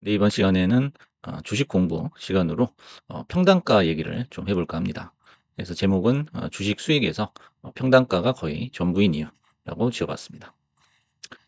네, 이번 시간에는 주식 공부 시간으로 평단가 얘기를 좀 해볼까 합니다. 그래서 제목은 주식 수익에서 평단가가 거의 전부인 이유라고 지어봤습니다.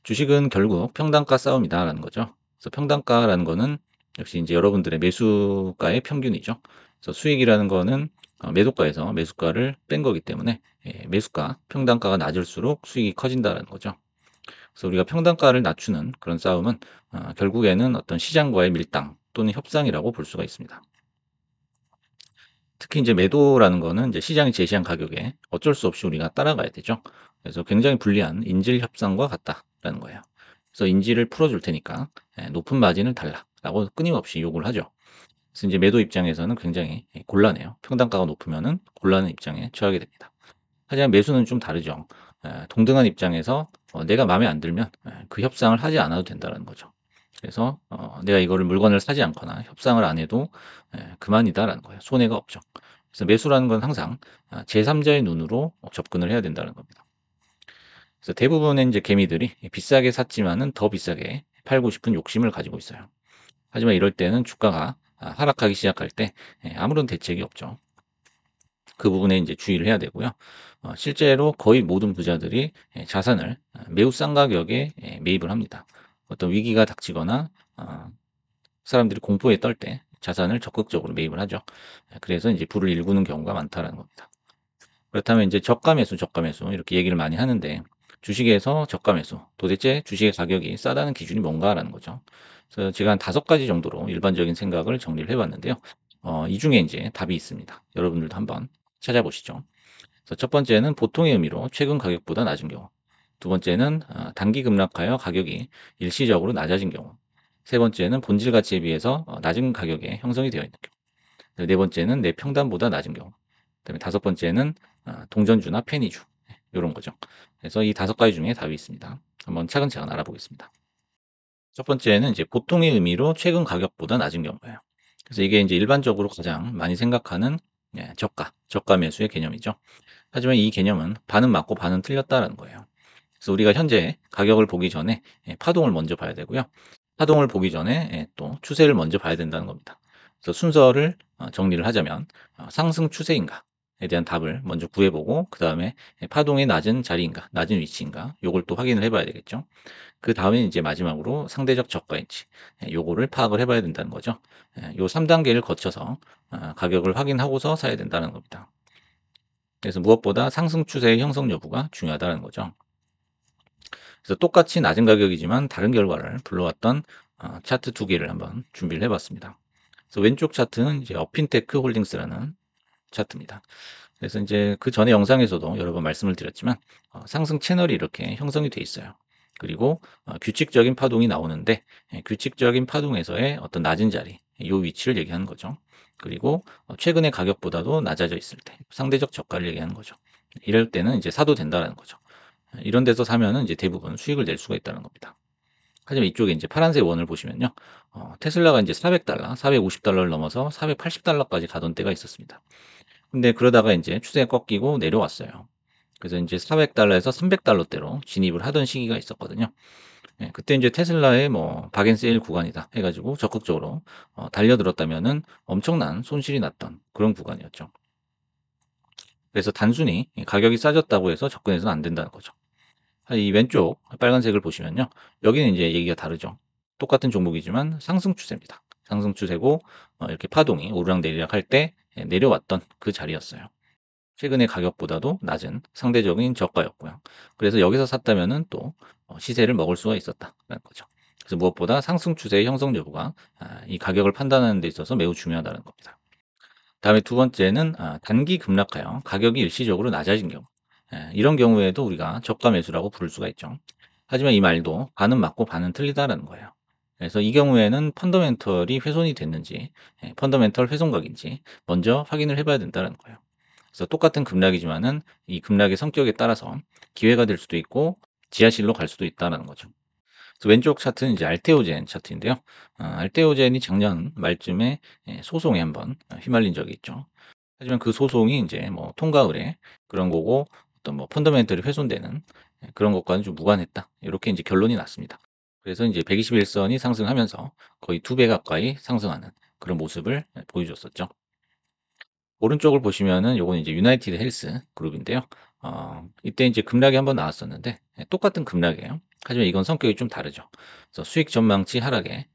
주식은 결국 평단가 싸움이다라는 거죠. 그래서 평단가라는 거는 역시 이제 여러분들의 매수가의 평균이죠. 그래서 수익이라는 거는 매도가에서 매수가를 뺀 거기 때문에 매수가 평단가가 낮을수록 수익이 커진다는 거죠. 그래서 우리가 평단가를 낮추는 그런 싸움은 결국에는 어떤 시장과의 밀당 또는 협상이라고 볼 수가 있습니다. 특히 이제 매도라는 거는 이제 시장이 제시한 가격에 어쩔 수 없이 우리가 따라가야 되죠. 그래서 굉장히 불리한 인질 협상과 같다라는 거예요. 그래서 인질을 풀어줄 테니까 높은 마진을 달라라고 끊임없이 요구를 하죠. 그래서 이제 매도 입장에서는 굉장히 곤란해요. 평단가가 높으면은 곤란한 입장에 처하게 됩니다. 하지만 매수는 좀 다르죠. 동등한 입장에서 내가 마음에 안 들면 그 협상을 하지 않아도 된다는 거죠. 그래서 내가 이거를 물건을 사지 않거나 협상을 안 해도 그만이다라는 거예요. 손해가 없죠. 그래서 매수라는 건 항상 제3자의 눈으로 접근을 해야 된다는 겁니다. 그래서 대부분의 이제 개미들이 비싸게 샀지만은 더 비싸게 팔고 싶은 욕심을 가지고 있어요. 하지만 이럴 때는 주가가 하락하기 시작할 때 아무런 대책이 없죠. 그 부분에 이제 주의를 해야 되고요. 실제로 거의 모든 부자들이 자산을 매우 싼 가격에 매입을 합니다. 어떤 위기가 닥치거나 사람들이 공포에 떨 때 자산을 적극적으로 매입을 하죠. 그래서 이제 부를 일구는 경우가 많다는 겁니다. 그렇다면 이제 저가 매수, 저가 매수 이렇게 얘기를 많이 하는데 주식에서 저가 매수, 도대체 주식의 가격이 싸다는 기준이 뭔가라는 거죠. 그래서 제가 한 5가지 정도로 일반적인 생각을 정리를 해봤는데요. 이 중에 이제 답이 있습니다. 여러분들도 한번 찾아보시죠. 그래서 첫 번째는 보통의 의미로 최근 가격보다 낮은 경우. 두 번째는 단기 급락하여 가격이 일시적으로 낮아진 경우. 세 번째는 본질 가치에 비해서 낮은 가격에 형성이 되어 있는 경우. 네 번째는 내 평단보다 낮은 경우. 그다음에 다섯 번째는 동전주나 페니주 이런 거죠. 그래서 이 5가지 중에 답이 있습니다. 한번 차근차근 알아보겠습니다. 첫 번째는 이제 보통의 의미로 최근 가격보다 낮은 경우예요. 그래서 이게 이제 일반적으로 가장 많이 생각하는 저가 매수의 개념이죠. 하지만 이 개념은 반은 맞고 반은 틀렸다라는 거예요. 그래서 우리가 현재 가격을 보기 전에 파동을 먼저 봐야 되고요. 파동을 보기 전에 또 추세를 먼저 봐야 된다는 겁니다. 그래서 순서를 정리를 하자면 상승 추세인가에 대한 답을 먼저 구해보고 그 다음에 파동의 낮은 자리인가, 낮은 위치인가 요걸 또 확인을 해봐야 되겠죠. 그 다음에 이제 마지막으로 상대적 저가인지 요거를 파악을 해봐야 된다는 거죠. 요 3단계를 거쳐서 가격을 확인하고서 사야 된다는 겁니다. 그래서 무엇보다 상승 추세의 형성 여부가 중요하다는 거죠. 그래서 똑같이 낮은 가격이지만 다른 결과를 불러왔던 차트 2개를 한번 준비를 해봤습니다. 그래서 왼쪽 차트는 이제 어핀테크 홀딩스라는 차트입니다. 그래서 이제 그 전에 영상에서도 여러 번 말씀을 드렸지만 상승 채널이 이렇게 형성이 돼 있어요. 그리고 규칙적인 파동이 나오는데 규칙적인 파동에서의 어떤 낮은 자리, 이 위치를 얘기하는 거죠. 그리고 최근의 가격보다도 낮아져 있을 때 상대적 저가를 얘기하는 거죠. 이럴 때는 이제 사도 된다는 거죠. 이런 데서 사면은 이제 대부분 수익을 낼 수가 있다는 겁니다. 하지만 이쪽에 이제 파란색 원을 보시면요. 테슬라가 이제 $400, $450를 넘어서 $480까지 가던 때가 있었습니다. 근데 그러다가 이제 추세가 꺾이고 내려왔어요. 그래서 이제 $400에서 $300대로 진입을 하던 시기가 있었거든요. 그때 이제 테슬라의 뭐 박앤세일 구간이다 해가지고 적극적으로 달려들었다면은 엄청난 손실이 났던 그런 구간이었죠. 그래서 단순히 가격이 싸졌다고 해서 접근해서는 안 된다는 거죠. 이 왼쪽 빨간색을 보시면요. 여기는 이제 얘기가 다르죠. 똑같은 종목이지만 상승 추세입니다. 상승 추세고 이렇게 파동이 오르락내리락 할 때 내려왔던 그 자리였어요. 최근의 가격보다도 낮은 상대적인 저가였고요. 그래서 여기서 샀다면은 또 시세를 먹을 수가 있었다라는 거죠. 그래서 무엇보다 상승 추세의 형성 여부가 이 가격을 판단하는 데 있어서 매우 중요하다는 겁니다. 다음에 두 번째는 단기 급락하여 가격이 일시적으로 낮아진 경우. 이런 경우에도 우리가 저가 매수라고 부를 수가 있죠. 하지만 이 말도 반은 맞고 반은 틀리다라는 거예요. 그래서 이 경우에는 펀더멘털이 훼손이 됐는지, 펀더멘털 훼손각인지 먼저 확인을 해봐야 된다는 거예요. 그래서 똑같은 급락이지만은 이 급락의 성격에 따라서 기회가 될 수도 있고 지하실로 갈 수도 있다는 거죠. 그래서 왼쪽 차트는 이제 알테오젠 차트인데요. 알테오젠이 작년 말쯤에 소송에 한번 휘말린 적이 있죠. 하지만 그 소송이 이제 뭐 통과 의뢰 그런 거고 어떤 뭐 펀더멘털이 훼손되는 그런 것과는 좀 무관했다. 이렇게 이제 결론이 났습니다. 그래서 이제 121선이 상승하면서 거의 2배 가까이 상승하는 그런 모습을 보여줬었죠. 오른쪽을 보시면은 요건 이제 유나이티드 헬스 그룹인데요. 이때 이제 급락이 한번 나왔었는데 똑같은 급락이에요. 하지만 이건 성격이 좀 다르죠. 그래서 수익 전망치 하락에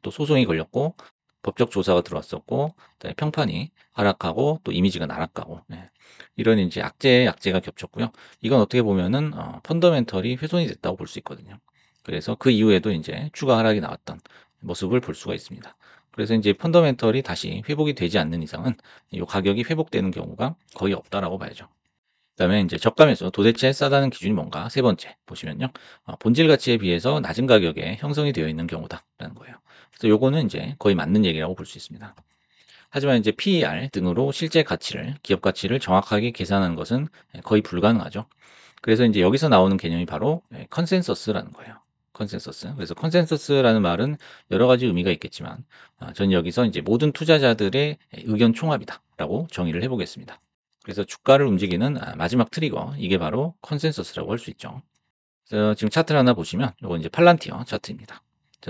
또 소송이 걸렸고 법적 조사가 들어왔었고 그다음에 평판이 하락하고 또 이미지가 나락가고 이런 이제 악재에 악재가 겹쳤고요. 이건 어떻게 보면은 펀더멘털이 훼손이 됐다고 볼 수 있거든요. 그래서 그 이후에도 이제 추가 하락이 나왔던 모습을 볼 수가 있습니다. 그래서 이제 펀더멘털이 다시 회복이 되지 않는 이상은 이 가격이 회복되는 경우가 거의 없다라고 봐야죠. 그다음에 이제 저가 매수 도대체 싸다는 기준이 뭔가? 세 번째 보시면요. 본질 가치에 비해서 낮은 가격에 형성이 되어 있는 경우다라는 거예요. 그래서 요거는 이제 거의 맞는 얘기라고 볼 수 있습니다. 하지만 이제 PER 등으로 실제 가치를 기업 가치를 정확하게 계산하는 것은 거의 불가능하죠. 그래서 이제 여기서 나오는 개념이 바로 컨센서스라는 거예요. 컨센서스. 그래서 컨센서스라는 말은 여러 가지 의미가 있겠지만 저는 여기서 이제 모든 투자자들의 의견 총합이다라고 정의를 해보겠습니다. 그래서 주가를 움직이는 마지막 트리거 이게 바로 컨센서스라고 할 수 있죠. 그래서 지금 차트를 하나 보시면 이거 이제 팔란티어 차트입니다.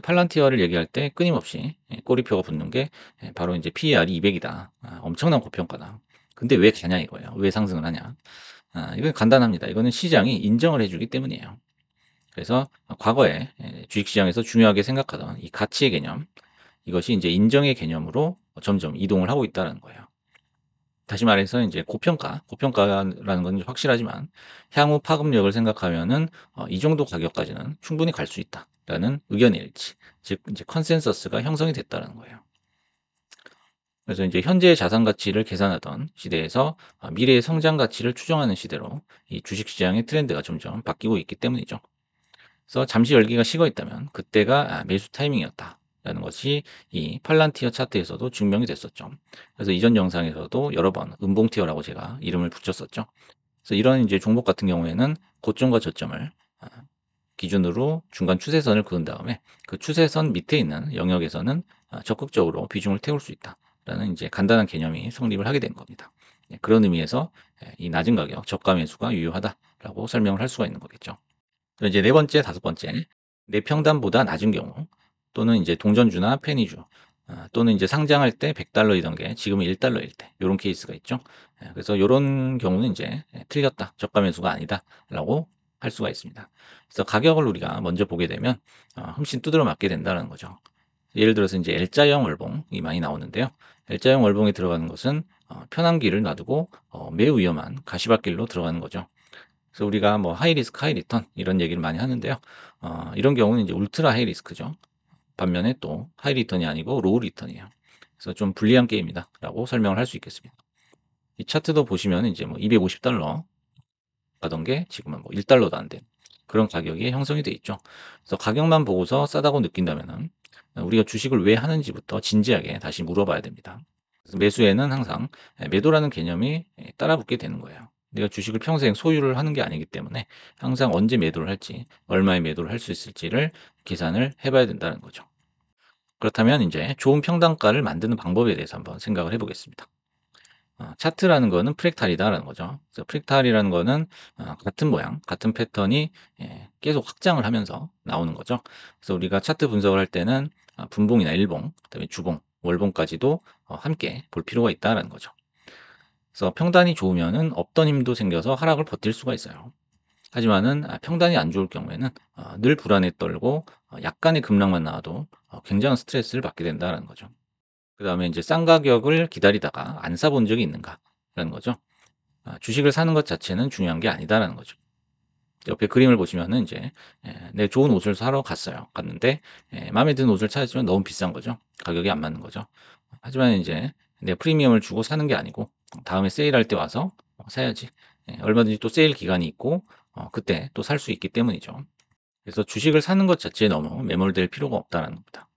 팔란티어를 얘기할 때 끊임없이 꼬리표가 붙는 게 바로 이제 PER이 200이다. 엄청난 고평가다. 근데 왜 가냐 이거예요. 왜 상승을 하냐. 이건 간단합니다. 이거는 시장이 인정을 해주기 때문이에요. 그래서 과거에 주식시장에서 중요하게 생각하던 이 가치의 개념, 이것이 이제 인정의 개념으로 점점 이동을 하고 있다는 거예요. 다시 말해서 이제 고평가라는 건 확실하지만 향후 파급력을 생각하면은 이 정도 가격까지는 충분히 갈 수 있다라는 의견의 일치, 즉 이제 컨센서스가 형성이 됐다는 거예요. 그래서 이제 현재의 자산 가치를 계산하던 시대에서 미래의 성장 가치를 추정하는 시대로 이 주식 시장의 트렌드가 점점 바뀌고 있기 때문이죠. 그래서 잠시 열기가 식어 있다면 그때가 매수 타이밍이었다라는 것이 이 팔란티어 차트에서도 증명이 됐었죠. 그래서 이전 영상에서도 여러 번 음봉티어라고 제가 이름을 붙였었죠. 그래서 이런 이제 종목 같은 경우에는 고점과 저점을 아, 기준으로 중간 추세선을 그은 다음에 그 추세선 밑에 있는 영역에서는 적극적으로 비중을 태울 수 있다라는 이제 간단한 개념이 성립을 하게 된 겁니다. 그런 의미에서 이 낮은 가격 저가 매수가 유효하다라고 설명을 할 수가 있는 거겠죠. 그리고 이제 네 번째, 다섯 번째, 내 평단보다 낮은 경우 또는 이제 동전주나 페니주 또는 이제 상장할 때 100달러이던 게 지금은 1달러일 때 요런 케이스가 있죠. 그래서 요런 경우는 이제 틀렸다. 저가 매수가 아니다라고 할 수가 있습니다. 그래서 가격을 우리가 먼저 보게 되면 흠씬 두드러 맞게 된다는 거죠. 예를 들어서 이제 L자형 월봉이 많이 나오는데요. L자형 월봉에 들어가는 것은 편한 길을 놔두고 매우 위험한 가시밭길로 들어가는 거죠. 그래서 우리가 뭐 하이 리스크 하이 리턴 이런 얘기를 많이 하는데요. 이런 경우는 이제 울트라 하이 리스크죠. 반면에 또 하이 리턴이 아니고 로우 리턴이에요. 그래서 좀 불리한 게임이다라고 설명을 할 수 있겠습니다. 이 차트도 보시면 이제 뭐 250달러 가던 게 지금은 뭐 1달러도 안 된 그런 가격이 형성이 돼 있죠. 그래서 가격만 보고서 싸다고 느낀다면은 우리가 주식을 왜 하는지부터 진지하게 다시 물어봐야 됩니다. 그래서 매수에는 항상 매도라는 개념이 따라붙게 되는 거예요. 내가 주식을 평생 소유를 하는 게 아니기 때문에 항상 언제 매도를 할지, 얼마에 매도를 할 수 있을지를 계산을 해봐야 된다는 거죠. 그렇다면 이제 좋은 평단가를 만드는 방법에 대해서 한번 생각을 해보겠습니다. 차트라는 거는 프랙탈이다라는 거죠. 그래서 프랙탈이라는 거는 같은 모양, 같은 패턴이 계속 확장을 하면서 나오는 거죠. 그래서 우리가 차트 분석을 할 때는 분봉이나 일봉, 그다음에 주봉, 월봉까지도 함께 볼 필요가 있다라는 거죠. 그래서 평단이 좋으면은 없던 힘도 생겨서 하락을 버틸 수가 있어요. 하지만은 평단이 안 좋을 경우에는 늘 불안에 떨고 약간의 급락만 나와도 굉장한 스트레스를 받게 된다라는 거죠. 그다음에 이제 싼 가격을 기다리다가 안 사본 적이 있는가라는 거죠. 주식을 사는 것 자체는 중요한 게 아니다라는 거죠. 옆에 그림을 보시면은 이제 내 좋은 옷을 사러 갔어요. 갔는데 마음에 드는 옷을 찾았지만 너무 비싼 거죠. 가격이 안 맞는 거죠. 하지만 이제 내 프리미엄을 주고 사는 게 아니고 다음에 세일할 때 와서 사야지. 얼마든지 또 세일 기간이 있고 그때 또 살 수 있기 때문이죠. 그래서 주식을 사는 것 자체에 너무 매몰될 필요가 없다는 겁니다.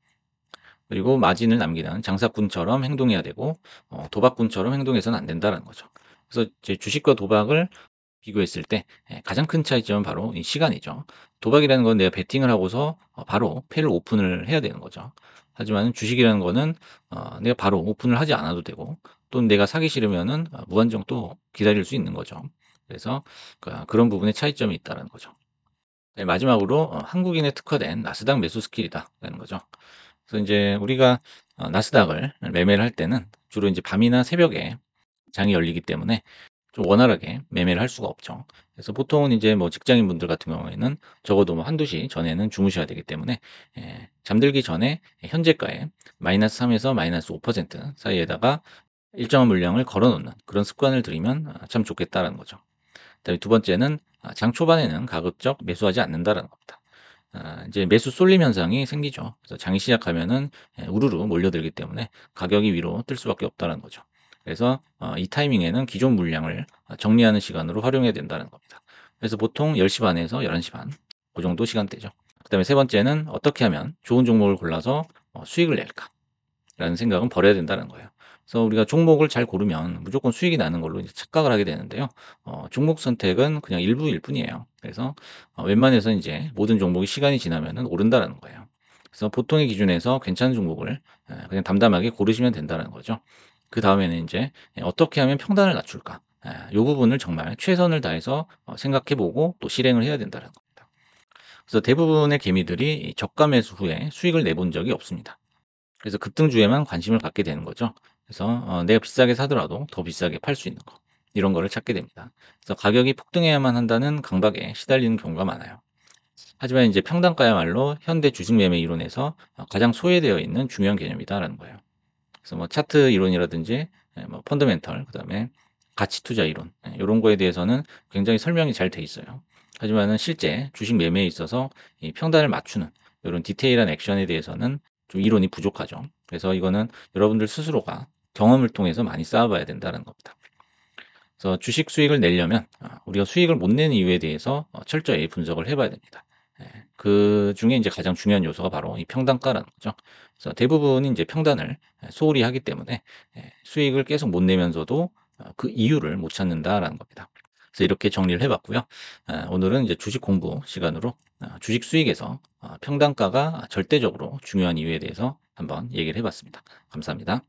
그리고 마진을 남기는 장사꾼처럼 행동해야 되고 도박꾼처럼 행동해서는 안 된다는 거죠. 그래서 제 주식과 도박을 비교했을 때 가장 큰 차이점은 바로 이 시간이죠. 도박이라는 건 내가 베팅을 하고서 바로 패를 오픈을 해야 되는 거죠. 하지만 주식이라는 거는 내가 바로 오픈을 하지 않아도 되고 또는 내가 사기 싫으면은 무한정 또 기다릴 수 있는 거죠. 그래서 그런 부분에 차이점이 있다는 거죠. 네, 마지막으로 한국인에 특화된 나스닥 매수 스킬이다라는 거죠. 그래서 인제 우리가 나스닥을 매매를 할 때는 주로 인제 밤이나 새벽에 장이 열리기 때문에 좀 원활하게 매매를 할 수가 없죠. 그래서 보통은 인제 뭐 직장인분들 같은 경우에는 적어도 뭐 1-2시 전에는 주무셔야 되기 때문에 잠들기 전에 현재가의 -3 에서 -5% 사이에다가 일정한 물량을 걸어 놓는 그런 습관을 들이면 참 좋겠다라는 거죠. 그다음에 두 번째는 장 초반에는 가급적 매수하지 않는다라는 겁니다. 이제 매수 쏠림 현상이 생기죠. 그래서 장이 시작하면은 우르르 몰려들기 때문에 가격이 위로 뜰 수밖에 없다는 거죠. 그래서 이 타이밍에는 기존 물량을 정리하는 시간으로 활용해야 된다는 겁니다. 그래서 보통 10시 반에서 11시 반, 그 정도 시간대죠. 그다음에 세 번째는 어떻게 하면 좋은 종목을 골라서 수익을 낼까? 라는 생각은 버려야 된다는 거예요. 그래서 우리가 종목을 잘 고르면 무조건 수익이 나는 걸로 이제 착각을 하게 되는데요. 종목 선택은 그냥 일부일 뿐이에요. 그래서 웬만해서 인제 모든 종목이 시간이 지나면은 오른다라는 거예요. 그래서 보통의 기준에서 괜찮은 종목을 그냥 담담하게 고르시면 된다는 거죠. 그다음에는 인제 어떻게 하면 평단을 낮출까? 요 부분을 정말 최선을 다해서 생각해 보고 또 실행을 해야 된다는 겁니다. 그래서 대부분의 개미들이 이 저가 매수 후에 수익을 내본 적이 없습니다. 그래서 급등주에만 관심을 갖게 되는 거죠. 그래서 내가 비싸게 사더라도 더 비싸게 팔 수 있는 거 이런 거를 찾게 됩니다. 그래서 가격이 폭등해야만 한다는 강박에 시달리는 경우가 많아요. 하지만 이제 평단가야말로 현대 주식 매매 이론에서 가장 소외되어 있는 중요한 개념이다라는 거예요. 그래서 뭐 차트 이론이라든지 뭐 펀더멘털 그다음에 가치 투자 이론 요런 거에 대해서는 굉장히 설명이 잘 돼 있어요. 하지만은 실제 주식 매매에 있어서 이 평단을 맞추는 요런 디테일한 액션에 대해서는 좀 이론이 부족하죠. 그래서 이거는 여러분들 스스로가 경험을 통해서 많이 쌓아 봐야 된다는 겁니다. 그래서 주식 수익을 내려면 우리가 수익을 못 내는 이유에 대해서 철저히 분석을 해 봐야 됩니다. 그중에 인제 가장 중요한 요소가 바로 이 평단가라는 거죠. 그래서 대부분이 인제 평단을 소홀히 하기 때문에 수익을 계속 못 내면서도 그 이유를 못 찾는다라는 겁니다. 그래서 이렇게 정리를 해 봤고요. 오늘은 이제 주식 공부 시간으로 주식 수익에서 평단가가 절대적으로 중요한 이유에 대해서 한번 얘기를 해 봤습니다. 감사합니다.